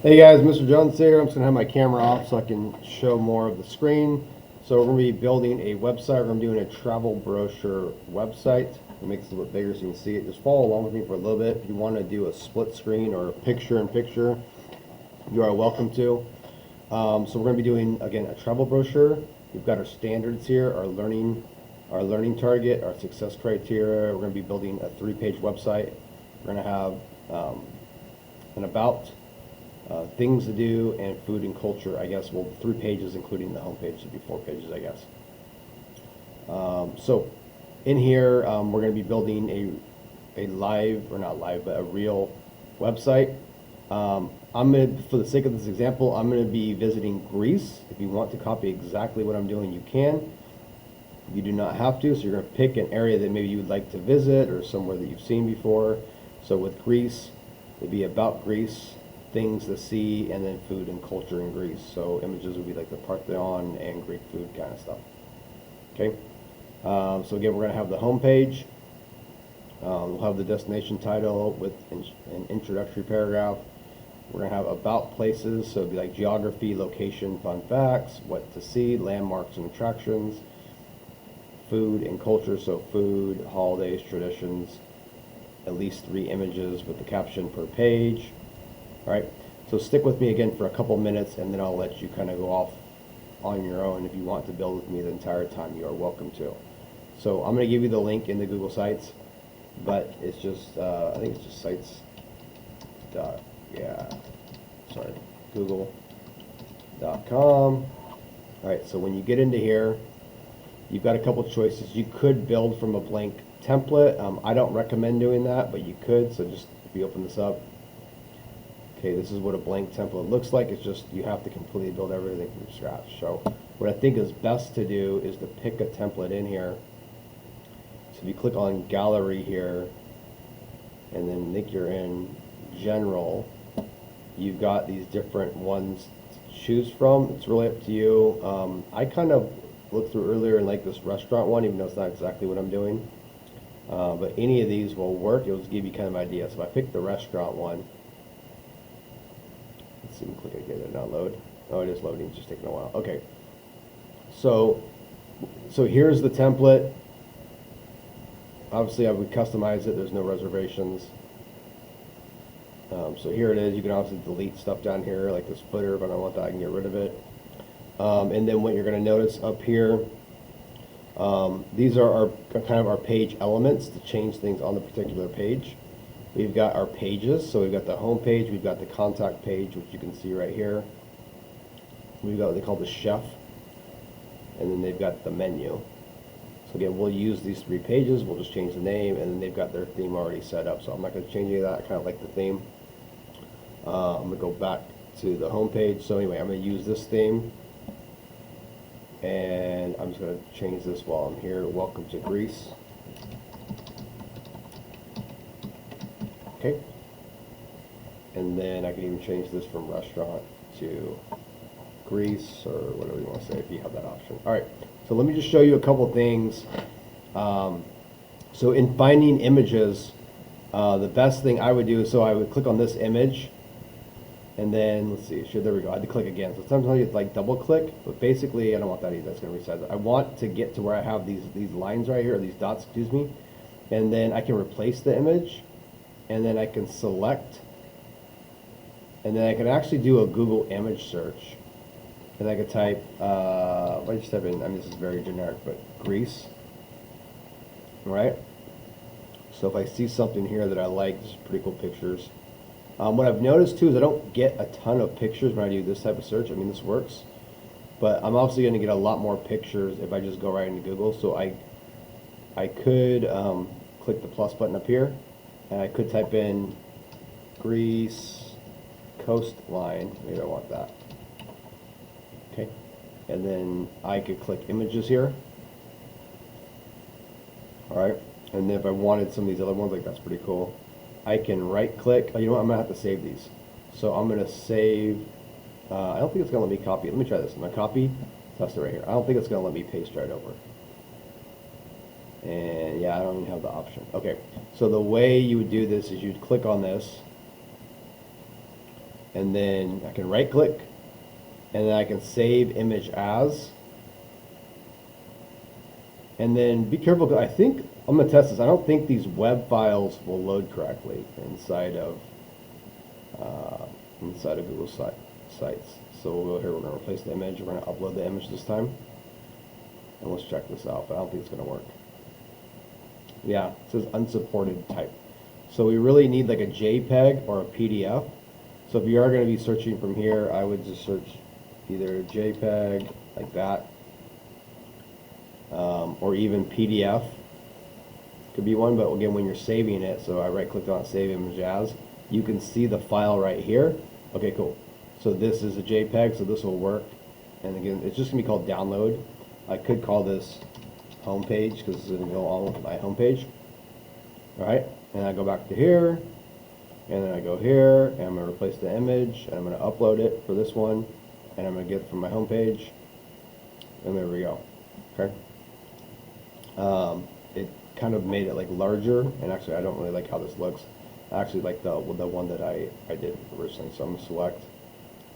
Hey guys, Mr. Jones here. I'm just going to have my camera off so I can show more of the screen. So we're going to be building a website. We're going to be doing a travel brochure website. It makes it a little bit bigger so you can see it. Just follow along with me for a little bit. If you want to do a split screen or a picture-in-picture, you are welcome to. So we're going to be doing, again, a travel brochure. We've got our standards here, our learning target, our success criteria. We're going to be building a 3-page website. We're going to have an about, things to do, and food and culture, I guess. Well, 3 pages, including the homepage, should be 4 pages, I guess. So in here, we're going to be building a live, or not live, but a real website. I'm going to, for the sake of this example, I'm going to be visiting Greece. If you want to copy exactly what I'm doing, you can. You do not have to, so you're going to pick an area that maybe you would like to visit or somewhere that you've seen before. So with Greece, it'd be about Greece, things to see, and then food and culture in Greece. So images would be like the Parthenon and Greek food kind of stuff. Okay. So again, we're going to have the home page. We'll have the destination title with an introductory paragraph. We're going to have about places, so it'd be like geography, location, fun facts, what to see, landmarks and attractions, food and culture, so food, holidays, traditions, at least 3 images with the caption per page. All right, so stick with me again for a couple minutes, and then I'll let you kind of go off on your own. If you want to build with me the entire time, you are welcome to. So I'm going to give you the link in the Google Sites, but it's just, I think it's just sites. Google.com. All right, so when you get into here, you've got a couple choices. You could build from a blank template. I don't recommend doing that, but you could. So just, if you open this up, okay, this is what a blank template looks like. It's just you have to completely build everything from scratch. So what I think is best to do is to pick a template in here. So if you click on gallery here, and then I think you're in general, you've got these different ones to choose from. It's really up to you. I kind of looked through earlier and like this restaurant one, even though it's not exactly what I'm doing. But any of these will work. It'll just give you kind of an idea. So if I pick the restaurant one, let's see, click again, did it not load? Oh, it is loading, it's just taking a while. Okay. So here's the template. Obviously I would customize it, there's no reservations. So here it is. You can obviously delete stuff down here, like this footer. If I don't want that, I can get rid of it. And then what you're going to notice up here, these are our kind of our page elements to change things on the particular page. We've got our pages, so we've got the home page, we've got the contact page, which you can see right here. We've got what they call the chef, and then they've got the menu. So again, we'll use these 3 pages, we'll just change the name, and then they've got their theme already set up, so I'm not going to change any of that. I kind of like the theme. I'm going to go back to the home page. So anyway, I'm going to use this theme, and I'm just going to change this while I'm here. Welcome to Greece. Okay. And then I can even change this from restaurant to Greece, or whatever you want to say, if you have that option. All right, so let me just show you a couple things. So in finding images, the best thing I would do is, so I would click on this image, and then let's see, there we go. I had to click again. So sometimes you like double click, but basically I don't want that either. That's going to resize it. I want to get to where I have these lines right here, or these dots, excuse me, and then I can replace the image, and then I can select, and then I can actually do a Google image search. And I could type, if I just type in, I mean, this is very generic, but Greece, right? So if I see something here that I like, this is pretty cool pictures. What I've noticed too is I don't get a ton of pictures when I do this type of search. I mean, this works, but I'm obviously going to get a lot more pictures if I just go right into Google. So I could click the plus button up here, and I could type in Greece coastline. Maybe I want that. Okay, and then I could click images here. All right, and then if I wanted some of these other ones, like that's pretty cool, I can right click. Oh, you know what, I'm gonna have to save these. So I'm gonna save, I don't think it's gonna let me copy it. Let me try this. I'm gonna copy, test it right here. I don't think it's gonna let me paste right over. And yeah, I don't even have the option. Okay, so the way you would do this is you'd click on this, and then I can right click, and then I can save image as. And then be careful, because I think, I'm gonna test this, I don't think these web files will load correctly inside of Google Sites. So we'll go here, we're gonna replace the image, we're gonna upload the image this time. And let's check this out, but I don't think it's gonna work. Yeah, it says unsupported type. So we really need like a JPEG or a PDF. So if you are gonna be searching from here, I would just search either JPEG, like that, or even PDF could be one, but again, when you're saving it, so I right clicked on save image as, you can see the file right here. Okay, cool. So this is a JPEG, so this will work. And again, it's just gonna be called download. I could call this homepage, because it's gonna go on with my homepage. All right, and I go back to here, and then I go here, and I'm gonna replace the image, and I'm gonna upload it for this one, and I'm gonna get it from my homepage, and there we go. Okay. It kind of made it like larger, and actually I don't really like how this looks. I actually like the one that I did originally. So I'm gonna select.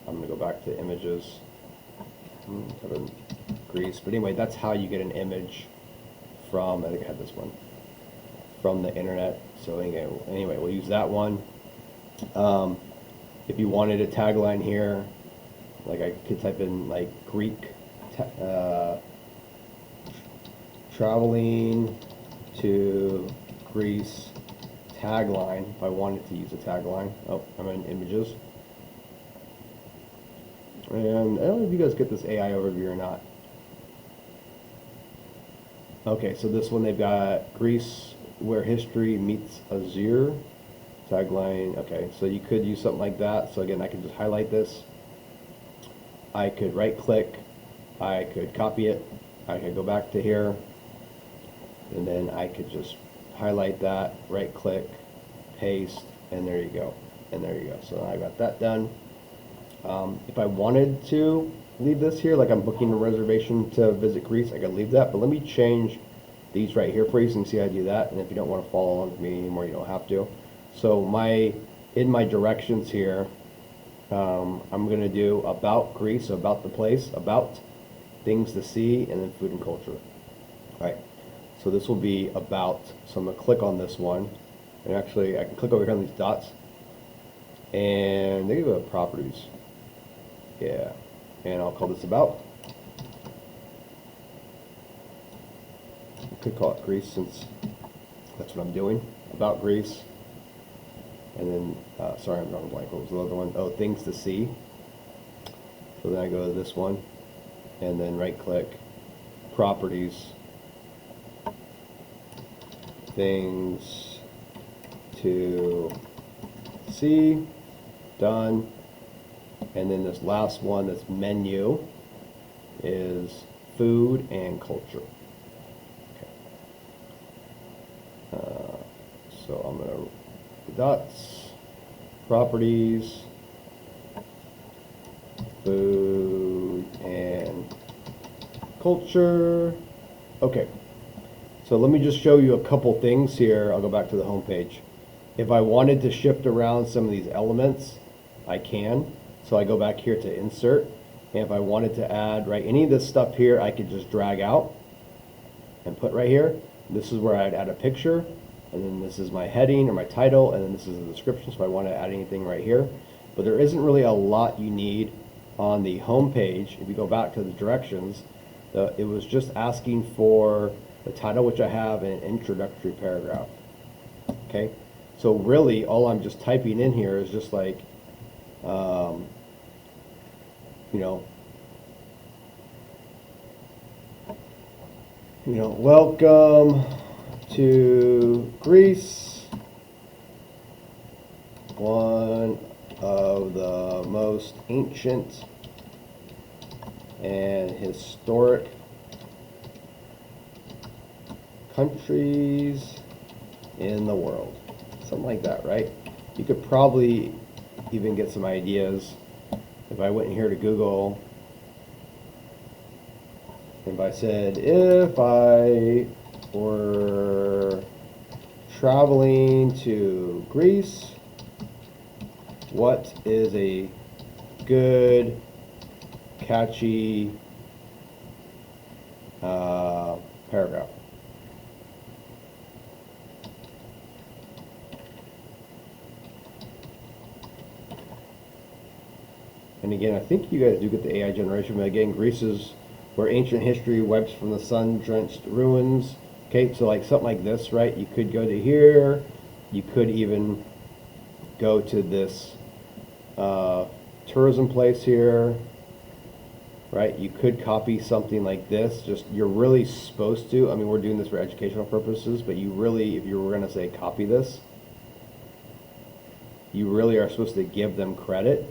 I'm gonna go back to images. Kind of Grease, but anyway, that's how you get an image from. I think I had this one from the internet. So anyway, we'll use that one. If you wanted a tagline here, like I could type in like Greek. Traveling to Greece tagline, if I wanted to use a tagline. Oh, I'm in images. And I don't know if you guys get this AI overview or not. Okay, so this one they've got Greece where history meets Azure tagline. Okay, so you could use something like that. So again, I could just highlight this. I could right click. I could copy it. I could go back to here. And then I could just highlight that, right click, paste, and there you go. And there you go. So I got that done. If I wanted to leave this here, like I'm booking a reservation to visit Greece, I could leave that. But let me change these right here for you so you can see how I do that. And if you don't want to follow along with me anymore, you don't have to. So in my directions here, I'm going to do about Greece, so about the place, about things to see, and then food and culture. All right. So this will be about, so I'm going to click on this one, and actually I can click over here on these dots, and they go to properties. Yeah, and I'll call this about. I could call it Greece since that's what I'm doing, about Greece. And then, sorry, I'm drawing a blank. What was the other one? Oh, things to see. So then I go to this one, and then right click, properties, things to see, done. And then this last one, this menu, is food and culture. Okay. So I'm going to dots, properties, food and culture. Okay. So let me just show you a couple things here. I'll go back to the home page. If I wanted to shift around some of these elements, I can. So I go back here to insert. And if I wanted to add, right, any of this stuff here, I could just drag out and put right here. This is where I'd add a picture. And then this is my heading or my title. And then this is the description. So if I want to add anything right here. But there isn't really a lot you need on the home page. If you go back to the directions, it was just asking for the title, which I have, and an introductory paragraph. Okay, so really all I'm just typing in here is just like, welcome to Greece, one of the most ancient and historic countries in the world. Something like that, right? You could probably even get some ideas. If I went here to Google, if I said, if I were traveling to Greece, what is a good, catchy paragraph? And again, I think you guys do get the AI generation, but again, Greece is where ancient history wipes from the sun-drenched ruins. Okay, so like something like this, right? You could go to here. You could even go to this tourism place here, right? You could copy something like this. Just, you're really supposed to, I mean, we're doing this for educational purposes, but you really, if you were going to say copy this, you really are supposed to give them credit.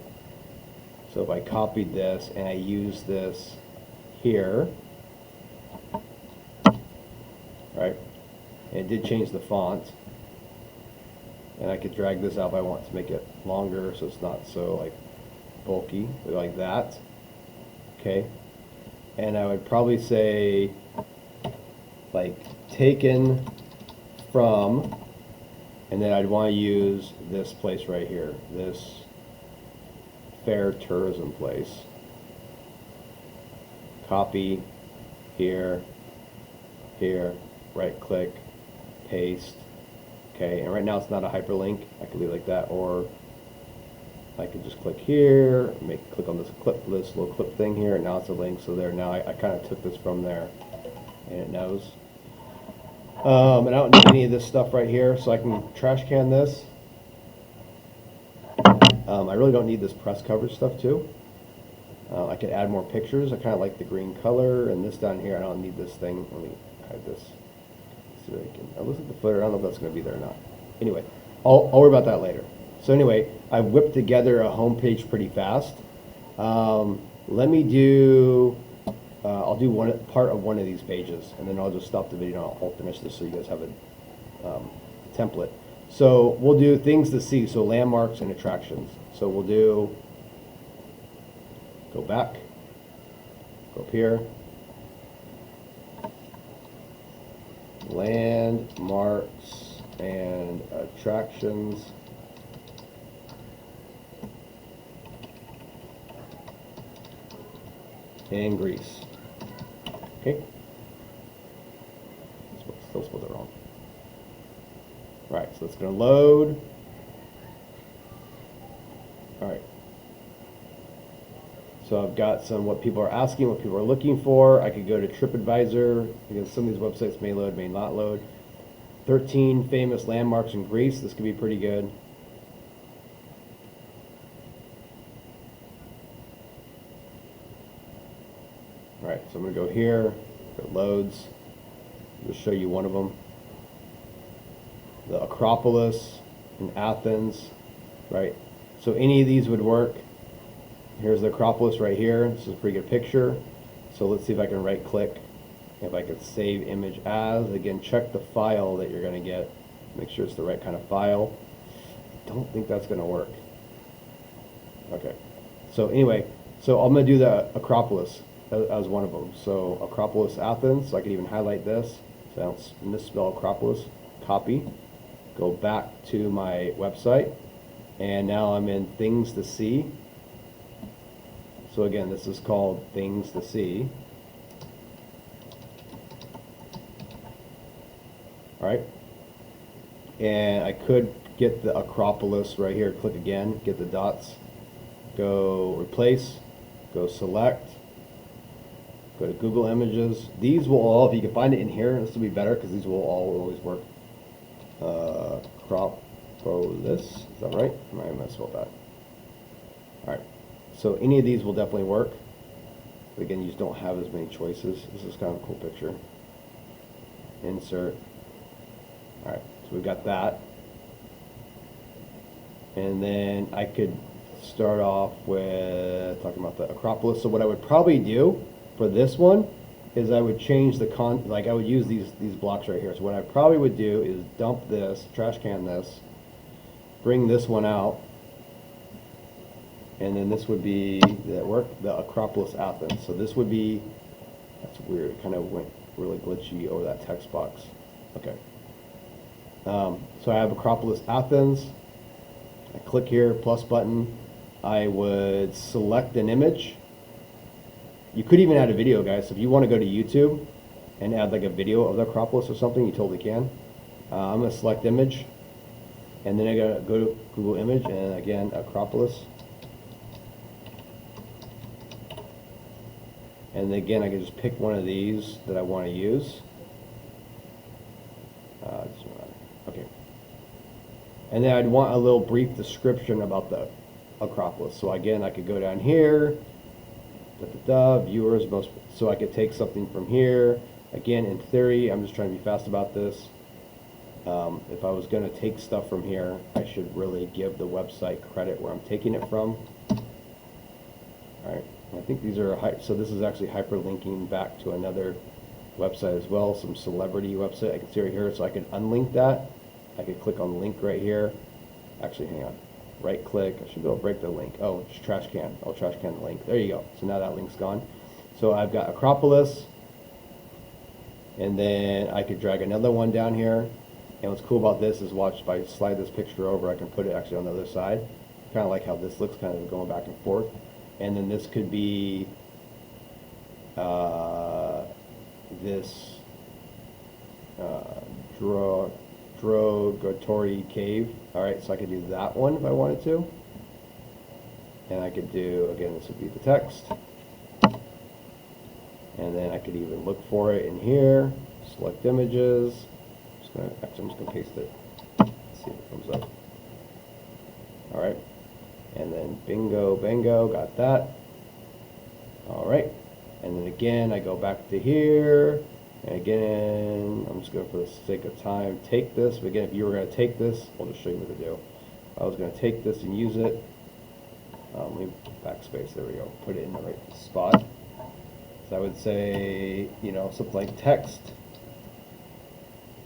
So if I copied this and I use this here, right? And it did change the font. And I could drag this out if I want to make it longer so it's not so like bulky, like that. Okay. And I would probably say like taken from, and then I'd want to use this place right here, this fair tourism place. Copy here, here, right click, paste. Okay, and right now it's not a hyperlink. I could leave it like that, or I could just click here, click on this little clip thing here, and now it's a link. So there, now I kind of took this from there, and it knows. And I don't need any of this stuff right here, so I can trash can this. I really don't need this press coverage stuff too. I could add more pictures. I kind of like the green color, and this down here, I don't need this thing. Let me hide this. So I can, I'll look at the footer. I don't know if that's going to be there or not. Anyway, I'll worry about that later. So anyway, I whipped together a home page pretty fast. Let me do, I'll do part of one of these pages, and then I'll just stop the video and I'll finish this so you guys have a template. So we'll do things to see, so landmarks and attractions. So we'll do, go back, go up here, landmarks and attractions. And Greece. Okay. Still spelled it wrong. Right, so it's going to load. All right. So I've got some what people are asking, what people are looking for. I could go to TripAdvisor because some of these websites may load, may not load. 13 famous landmarks in Greece. This could be pretty good. All right, so I'm going to go here. It loads. I'll just show you one of them. The Acropolis in Athens, right? So any of these would work. Here's the Acropolis right here. This is a pretty good picture. So let's see if I can right click. If I could save image as. Again, check the file that you're going to get. Make sure it's the right kind of file. Don't think that's going to work. Okay. So anyway, so I'm going to do the Acropolis as one of them. So Acropolis Athens. So I can even highlight this so I don't misspell Acropolis. Copy. Go back to my website. And now I'm in things to see. So again, this is called things to see. All right. And I could get the Acropolis right here. Click again, get the dots. Go replace, go select, go to Google Images. These will all, if you can find it in here, this will be better because these will all always work. Acropolis, is that right? I might have spelled that. All right. So any of these will definitely work. But again, you just don't have as many choices. This is kind of a cool picture. Insert. All right, so we've got that. And then I could start off with talking about the Acropolis. So what I would probably do for this one is I would change the like I would use these blocks right here. So what I probably would do is dump this, trash can this, bring this one out, and then this would be the Acropolis Athens. So this would be, that's weird, it kind of went really glitchy over that text box. Okay. So I have Acropolis Athens. I click here, plus button. I would select an image. You could even add a video, guys. So if you want to go to YouTube and add like a video of the Acropolis or something, you totally can. I'm going to select image, and then I got to go to Google Image, and again, Acropolis. And again, I can just pick one of these that I want to use. Okay. And then I'd want a little brief description about the Acropolis. So again, I could go down here, viewers, most, so I could take something from here. Again, in theory, I'm just trying to be fast about this. If I was going to take stuff from here, I should really give the website credit where I'm taking it from. All right, I think these are, so this is actually hyperlinking back to another website as well, some celebrity website. I can see right here, so I can unlink that. I could click on link right here. Actually, hang on. Right click. I should go break the link. Oh, it's trash can. I'll trash can the link. There you go. So now that link's gone. So I've got Acropolis, and then I could drag another one down here. And what's cool about this is, watch, if I slide this picture over, I can put it actually on the other side. Kind of like how this looks, kind of going back and forth. And then this could be this Drogatory Cave. All right, so I could do that one if I wanted to. And I could do, again, this would be the text. And then I could even look for it in here, select images. I'm just gonna paste it. Let's see if it comes up. All right, and then bingo, bango, got that. All right, and then again, I go back to here, and again, I'm just going to, for the sake of time, take this. But again, if you were going to take this, I'll just show you what to do. I was going to take this and use it. Let me backspace. There we go. Put it in the right spot. So I would say, you know, something like text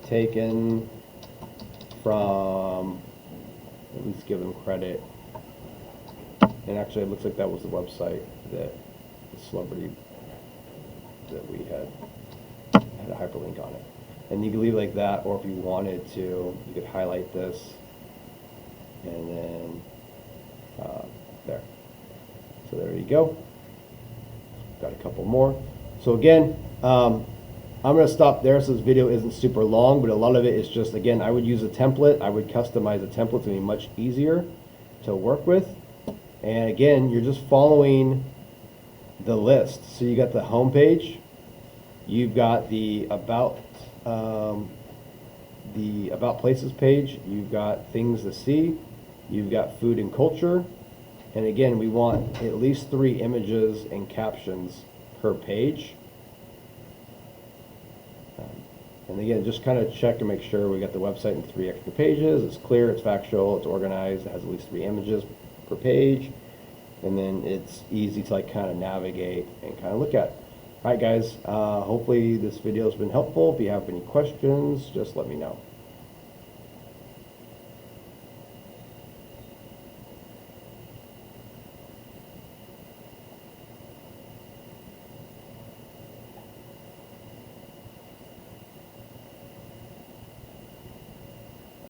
taken from, at least give them credit. And actually, it looks like that was the website that the celebrity that we had a hyperlink on it. And you can leave it like that, or if you wanted to, you could highlight this, and then there. So there you go. Got a couple more. So again, I'm going to stop there so this video isn't super long, but a lot of it is just, again, I would use a template. I would customize a template to be much easier to work with. And again, you're just following the list. So you got the home page, you've got the about places page, you've got things to see, you've got food and culture, and again, we want at least 3 images and captions per page. And again, just kind of check and make sure we got the website in 3 extra pages. It's clear, it's factual, it's organized, it has at least 3 images per page, and then it's easy to like kind of navigate and kind of look at. All right, guys, hopefully this video has been helpful. If you have any questions, just let me know.